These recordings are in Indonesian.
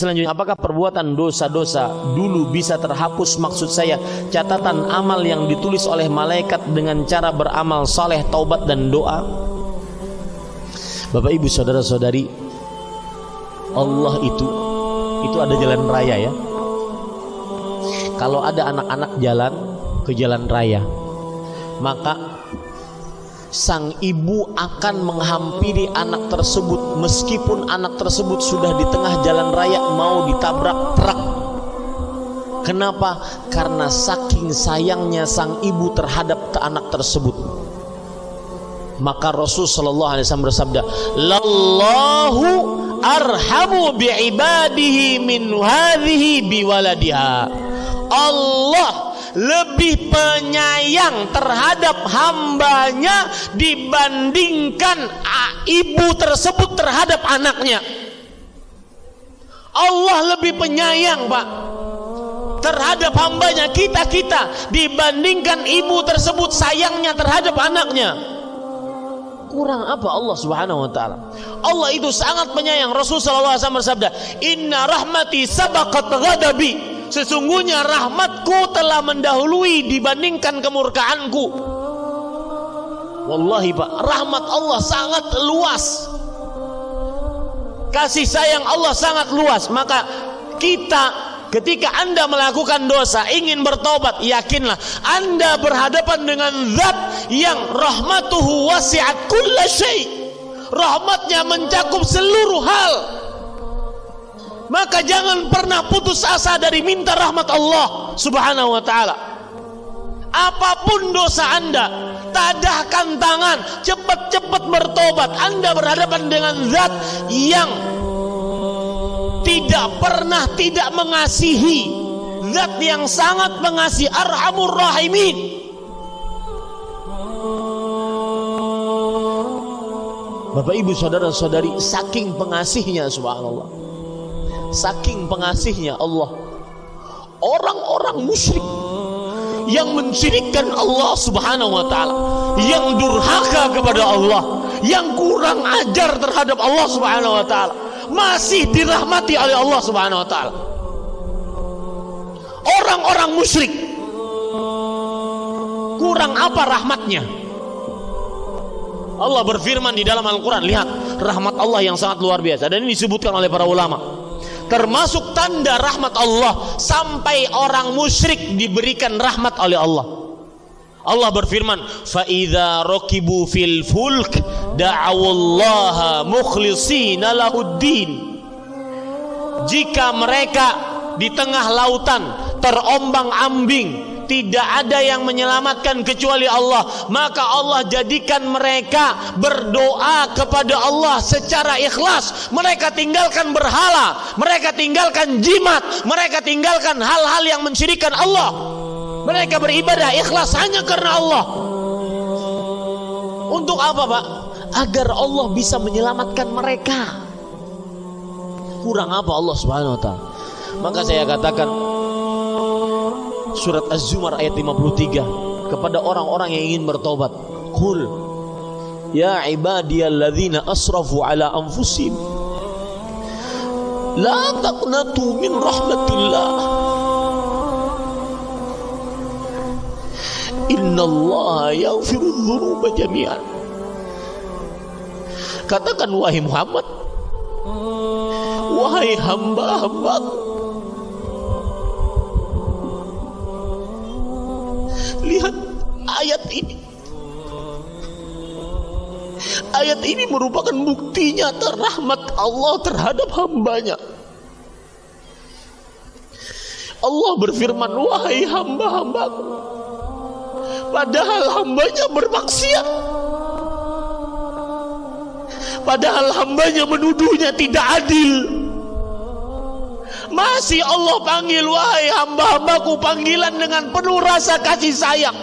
Selanjutnya, apakah perbuatan dosa-dosa dulu bisa terhapus? Maksud saya, catatan amal yang ditulis oleh malaikat dengan cara beramal saleh, taubat dan doa. Bapak ibu saudara-saudari, Allah itu ada jalan raya ya. Kalau ada anak-anak jalan ke jalan raya, maka sang ibu akan menghampiri anak tersebut meskipun anak tersebut sudah di tengah jalan raya mau ditabrak truk. Kenapa? Karena saking sayangnya sang ibu terhadap anak tersebut. Maka Rasul sallallahu alaihi wasallam bersabda, "Lallahu arhamu bi'ibadihi min hadhihi biwaladiha." Allah lebih penyayang terhadap hambanya dibandingkan ibu tersebut terhadap anaknya. Allah lebih penyayang, Pak, terhadap hambanya, kita dibandingkan ibu tersebut sayangnya terhadap anaknya. Kurang apa Allah Subhanahu wa taala? Allah itu sangat penyayang. Rasulullah SAW bersabda, "Inna rahmati sabaqat ghadabi." Sesungguhnya rahmatku telah mendahului dibandingkan kemurkaanku. Wallahi Pak, rahmat Allah sangat luas, kasih sayang Allah sangat luas. Maka kita, ketika Anda melakukan dosa, ingin bertobat, yakinlah Anda berhadapan dengan zat yang rahmatuhu wasi'at kulla syai'. Rahmatnya mencakup seluruh hal. Maka jangan pernah putus asa dari minta rahmat Allah Subhanahu wa ta'ala. Apapun dosa Anda, tadahkan tangan, cepat-cepat bertobat. Anda berhadapan dengan zat yang tidak pernah tidak mengasihi, zat yang sangat mengasihi, Arhamur Rahimin. Bapak ibu saudara-saudari, saking pengasihnya, subhanallah, saking pengasihnya Allah, orang-orang musyrik yang mensyirikkan Allah Subhanahu wa ta'ala, yang durhaka kepada Allah, yang kurang ajar terhadap Allah Subhanahu wa ta'ala, masih dirahmati oleh Allah Subhanahu wa ta'ala. Orang-orang musyrik kurang apa rahmatnya? Allah berfirman di dalam Al-Quran, lihat rahmat Allah yang sangat luar biasa, dan ini disebutkan oleh para ulama. Termasuk tanda rahmat Allah, sampai orang musyrik diberikan rahmat oleh Allah. Allah berfirman, fa idza rakibu fil fulk da'awallaha mukhlishina lahuddin. Jika mereka di tengah lautan terombang-ambing, tidak ada yang menyelamatkan kecuali Allah, maka Allah jadikan mereka berdoa kepada Allah secara ikhlas. Mereka tinggalkan berhala, mereka tinggalkan jimat, mereka tinggalkan hal-hal yang mensyirikkan Allah. Mereka beribadah ikhlas hanya karena Allah. Untuk apa, Pak? Agar Allah bisa menyelamatkan mereka. Kurang apa Allah Subhanahu wa ta'ala? Maka saya katakan, surat Az-Zumar ayat 53 kepada orang-orang yang ingin bertobat, qul ya ibadiyalladzina asrafu ala anfusihim la taqnatu min rahmatillah innallaha yaghfiru dzunuba jami'an. Katakan, wahai Muhammad, wahai hamba-hambaku, lihat ayat ini. Ayat ini merupakan bukti nyata rahmat Allah terhadap hambanya. Allah berfirman, wahai hamba-hambaku, padahal hambanya bermaksiat, padahal hambanya menuduhnya tidak adil, masih Allah panggil, wahai hamba-hambaku, panggilan dengan penuh rasa kasih sayang.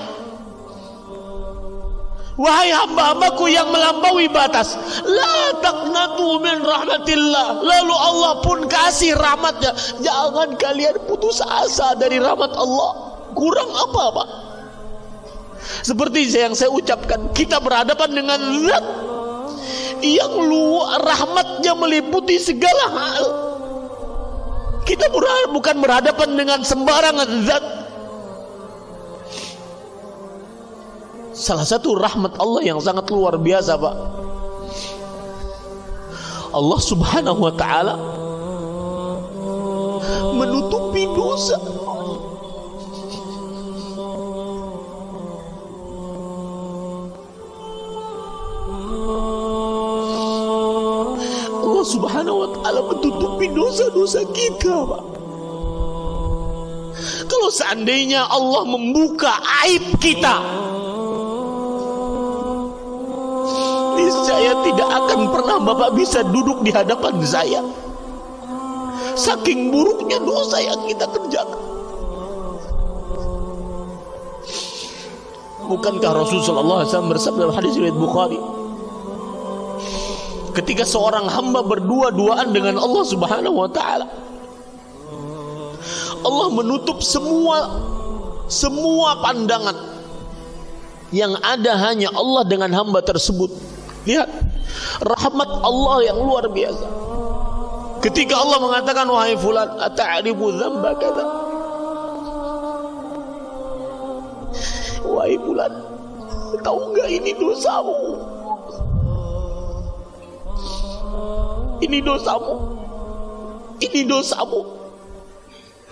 Wahai hamba-hambaku yang melampaui batas, la taqnatu min rahmatillah. Lalu Allah pun kasih rahmatnya. Jangan kalian putus asa dari rahmat Allah. Kurang apa, Pak? Seperti yang saya ucapkan, kita berhadapan dengan zat yang rahmatnya meliputi segala hal. Kita bukan berhadapan dengan sembarangan zat. Salah satu rahmat Allah yang sangat luar biasa, Pak. Allah Subhanahu wa ta'ala menutupi dosa. Allah Subhanahu wa ta'ala menutupi dosa-dosa kita, Pak. Kalau seandainya Allah membuka aib kita, saya tidak akan pernah Bapak bisa duduk di hadapan saya. Saking buruknya dosa yang kita kerjakan. Bukankah Rasulullah SAW bersabda dalam hadis riwayat Bukhari, ketika seorang hamba berdua-duaan dengan Allah Subhanahu wa ta'ala, Allah menutup semua pandangan. Yang ada hanya Allah dengan hamba tersebut. Lihat rahmat Allah yang luar biasa. Ketika Allah mengatakan, wahai fulan, ata'rifu dzamba kadza, wahai fulan, tahu enggak ini dosamu? Ini dosamu. Ini dosamu.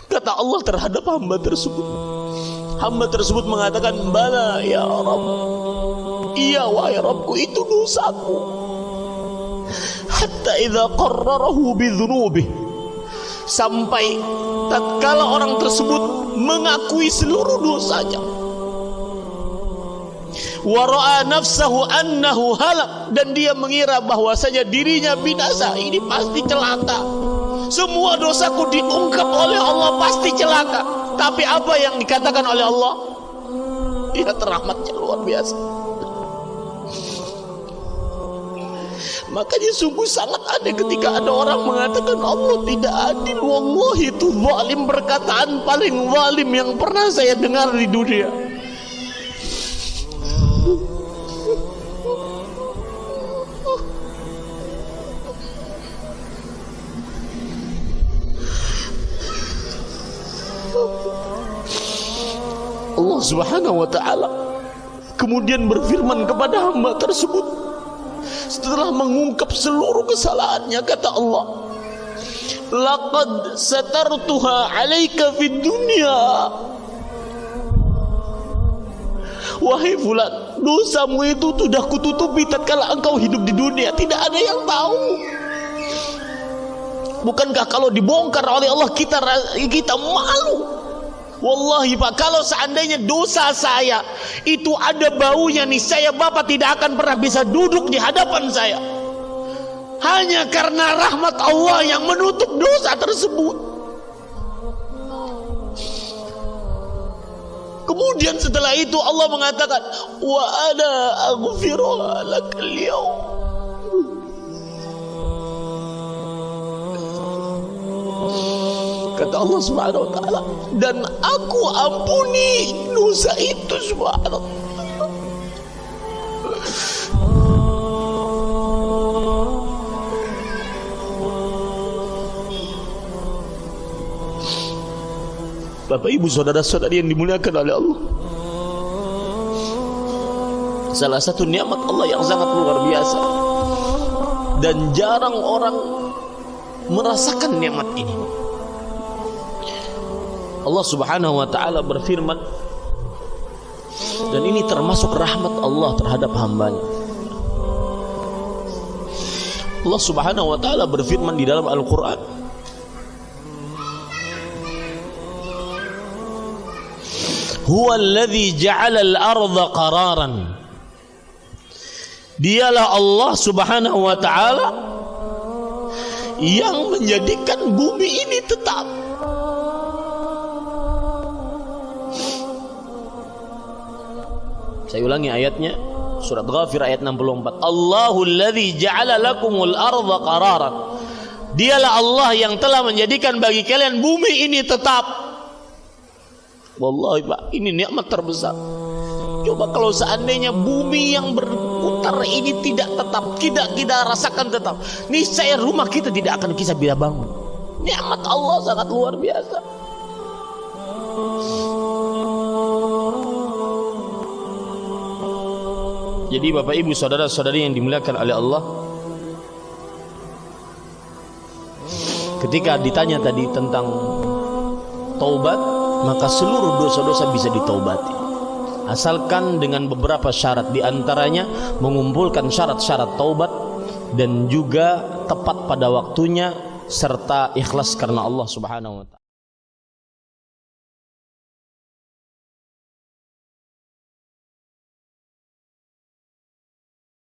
Kata Allah terhadap hamba tersebut. Hamba tersebut mengatakan, bala ya Rabb, iya wahai Rabbku, itu dosaku. Hatta idza qarrarahu bidzunubihi, sampai tatkala orang tersebut mengakui seluruh dosanya, wa ra'a nafsahu annahu halak, dan dia mengira bahwasanya dirinya binasa, ini pasti celaka. Semua dosaku diungkap oleh Allah, pasti celaka. Tapi apa yang dikatakan oleh Allah? Lihat rahmatnya luar biasa. Makanya sungguh sangat aneh ketika ada orang mengatakan Allah tidak adil. Wallahi, itu zalim, perkataan paling zalim yang pernah saya dengar di dunia. Allah Subhanahu wa ta'ala kemudian berfirman kepada hamba tersebut setelah mengungkap seluruh kesalahannya. Kata Allah, laqad satartuha 'alaika fid dunya. Wahai fulan, dosamu itu sudah kututupi tatkala engkau hidup di dunia, tidak ada yang tahu. Bukankah kalau dibongkar oleh Allah kita malu? Wallahi Pak, kalau seandainya dosa saya itu ada baunya nih, saya Bapak tidak akan pernah bisa duduk di hadapan saya. Hanya karena rahmat Allah yang menutup dosa tersebut. Kemudian setelah itu Allah mengatakan, wa ana aghfiru lakal yawm. Kata Allah Subhanahu wa ta'ala, dan aku ampuni dosa itu, subhanallah. Bapak ibu saudara-saudari yang dimuliakan oleh Allah, salah satu nikmat Allah yang sangat luar biasa dan jarang orang merasakan nikmat ini. Allah Subhanahu wa ta'ala berfirman, dan ini termasuk rahmat Allah terhadap hambanya. Allah Subhanahu wa ta'ala berfirman di dalam Al-Quran, huwa alladhi ja'ala al-ardha qararan. Dialah Allah Subhanahu wa ta'ala yang menjadikan bumi ini tetap. Saya ulangi ayatnya, surat Ghafir ayat 64. Allahul ladzi ja'ala lakumul arda qararan. Dialah Allah yang telah menjadikan bagi kalian bumi ini tetap. Wallahi Pak, ini nikmat terbesar. Coba kalau seandainya bumi yang berputar ini tidak tetap, tidak kita rasakan tetap, niscaya rumah kita tidak akan bisa bangun. Nikmat Allah sangat luar biasa. Jadi Bapak Ibu saudara-saudari yang dimuliakan oleh Allah, ketika ditanya tadi tentang taubat, maka seluruh dosa-dosa bisa ditaubati, asalkan dengan beberapa syarat, diantaranya mengumpulkan syarat-syarat taubat dan juga tepat pada waktunya serta ikhlas karena Allah Subhanahu wa ta'ala.